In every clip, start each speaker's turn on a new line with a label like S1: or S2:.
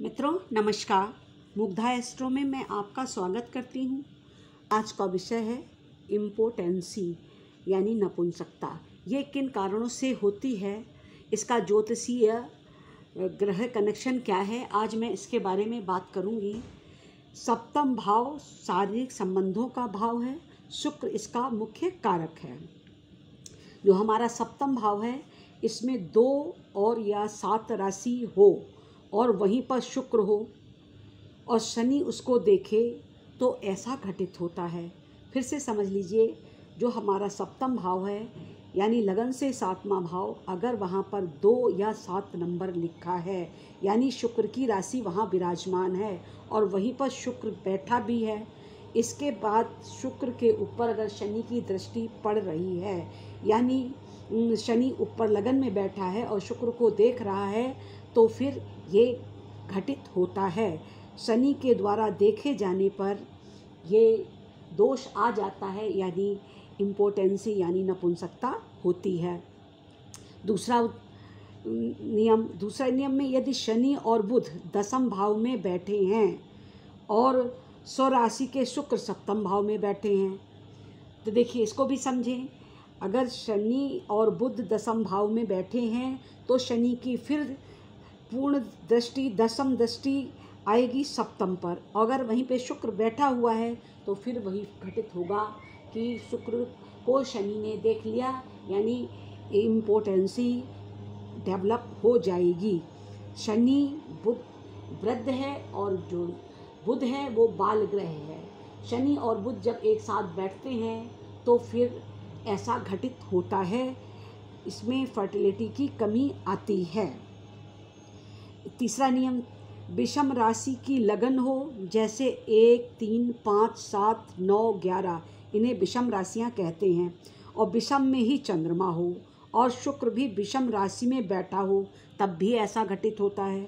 S1: मित्रों नमस्कार। मुग्धा एस्ट्रो में मैं आपका स्वागत करती हूँ। आज का विषय है इम्पोटेंसी यानी नपुंसकता। ये किन कारणों से होती है, इसका ज्योतिषीय ग्रह कनेक्शन क्या है, आज मैं इसके बारे में बात करूँगी। सप्तम भाव शारीरिक संबंधों का भाव है। शुक्र इसका मुख्य कारक है। जो हमारा सप्तम भाव है इसमें 2 और या 7 राशि हो और वहीं पर शुक्र हो और शनि उसको देखे तो ऐसा घटित होता है। फिर से समझ लीजिए, जो हमारा सप्तम भाव है यानी लगन से 7वां भाव, अगर वहाँ पर 2 या 7 नंबर लिखा है यानी शुक्र की राशि वहाँ विराजमान है और वहीं पर शुक्र बैठा भी है, इसके बाद शुक्र के ऊपर अगर शनि की दृष्टि पड़ रही है यानी शनि ऊपर लगन में बैठा है और शुक्र को देख रहा है, तो फिर ये घटित होता है। शनि के द्वारा देखे जाने पर ये दोष आ जाता है यानी इम्पोटेंसी यानी नपुंसकता होती है। दूसरा नियम में यदि शनि और बुध 10वें भाव में बैठे हैं और स्वराशि के शुक्र 7वें भाव में बैठे हैं, तो देखिए इसको भी समझें। अगर शनि और बुध 10वें भाव में बैठे हैं तो शनि की फिर पूर्ण दृष्टि 10वीं दृष्टि आएगी 7वें पर। अगर वहीं पे शुक्र बैठा हुआ है तो फिर वही घटित होगा कि शुक्र को शनि ने देख लिया यानी इम्पोटेंसी डेवलप हो जाएगी। शनि बुध वृद्ध है और जो बुध है वो बाल ग्रह है। शनि और बुध जब एक साथ बैठते हैं तो फिर ऐसा घटित होता है, इसमें फर्टिलिटी की कमी आती है। तीसरा नियम, विषम राशि की लगन हो, जैसे 1, 3, 5, 7, 9, 11, इन्हें विषम राशियां कहते हैं, और विषम में ही चंद्रमा हो और शुक्र भी विषम राशि में बैठा हो तब भी ऐसा घटित होता है।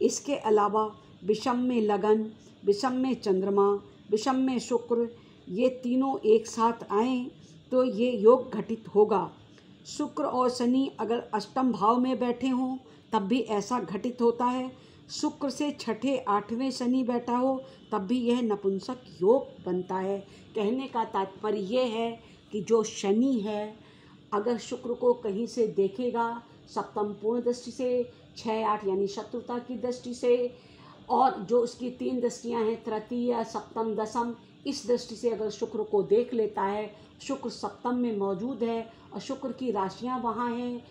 S1: इसके अलावा विषम में लगन, विषम में चंद्रमा, विषम में शुक्र, ये तीनों एक साथ आएँ तो ये योग घटित होगा। शुक्र और शनि अगर 8वें भाव में बैठे हों तब भी ऐसा घटित होता है। शुक्र से 6ठे 8वें शनि बैठा हो तब भी यह नपुंसक योग बनता है। कहने का तात्पर्य यह है कि जो शनि है अगर शुक्र को कहीं से देखेगा 7वीं पूर्ण दृष्टि से, 6, 8 यानी शत्रुता की दृष्टि से, और जो उसकी 3 दृष्टियां हैं तृतीय, सप्तम, दशम, इस दृष्टि से अगर शुक्र को देख लेता है, शुक्र 7वें में मौजूद है और शुक्र की राशियां वहाँ हैं,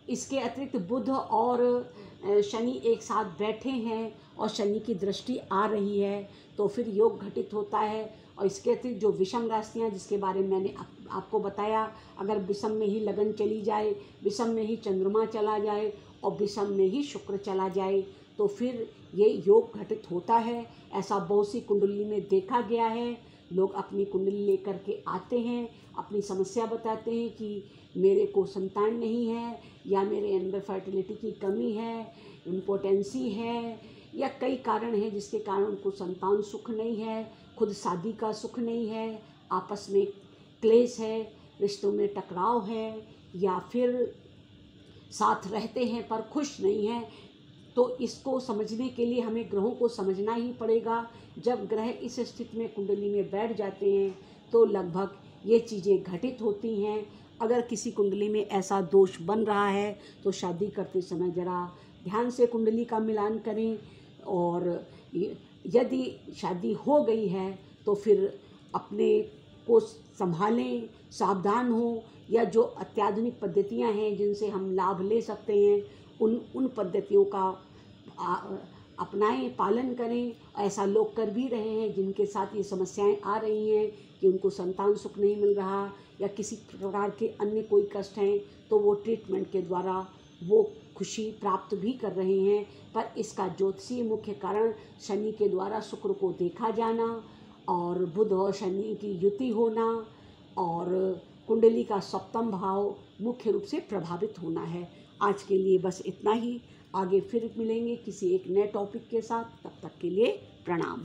S1: इसके अतिरिक्त बुध और शनि एक साथ बैठे हैं और शनि की दृष्टि आ रही है, तो फिर योग घटित होता है। और इसके अतिरिक्त जो विषम राशियाँ जिसके बारे में मैंने आपको बताया, अगर विषम में ही लगन चली जाए, विषम में ही चंद्रमा चला जाए और विषम में ही शुक्र चला जाए तो फिर ये योग घटित होता है। ऐसा बहुत सी कुंडली में देखा गया है। लोग अपनी कुंडली लेकर के आते हैं, अपनी समस्या बताते हैं कि मेरे को संतान नहीं है या मेरे अंदर फर्टिलिटी की कमी है, इम्पोटेंसी है, या कई कारण हैं जिसके कारण उनको संतान सुख नहीं है, खुद शादी का सुख नहीं है, आपस में क्लेश है, रिश्तों में टकराव है, या फिर साथ रहते हैं पर खुश नहीं हैं। तो इसको समझने के लिए हमें ग्रहों को समझना ही पड़ेगा। जब ग्रह इस स्थिति में कुंडली में बैठ जाते हैं तो लगभग ये चीज़ें घटित होती हैं। अगर किसी कुंडली में ऐसा दोष बन रहा है तो शादी करते समय ज़रा ध्यान से कुंडली का मिलान करें, और यदि शादी हो गई है तो फिर अपने को संभालें, सावधान हो, या जो अत्याधुनिक पद्धतियां हैं जिनसे हम लाभ ले सकते हैं उन पद्धतियों का अपनाएं, पालन करें। ऐसा लोग कर भी रहे हैं जिनके साथ ये समस्याएं आ रही हैं कि उनको संतान सुख नहीं मिल रहा या किसी प्रकार के अन्य कोई कष्ट हैं, तो वो ट्रीटमेंट के द्वारा वो खुशी प्राप्त भी कर रहे हैं। पर इसका ज्योतिषीय मुख्य कारण शनि के द्वारा शुक्र को देखा जाना और बुध और शनि की युति होना और कुंडली का 7वां भाव मुख्य रूप से प्रभावित होना है। आज के लिए बस इतना ही। आगे फिर मिलेंगे किसी एक नए टॉपिक के साथ। तब तक के लिए प्रणाम।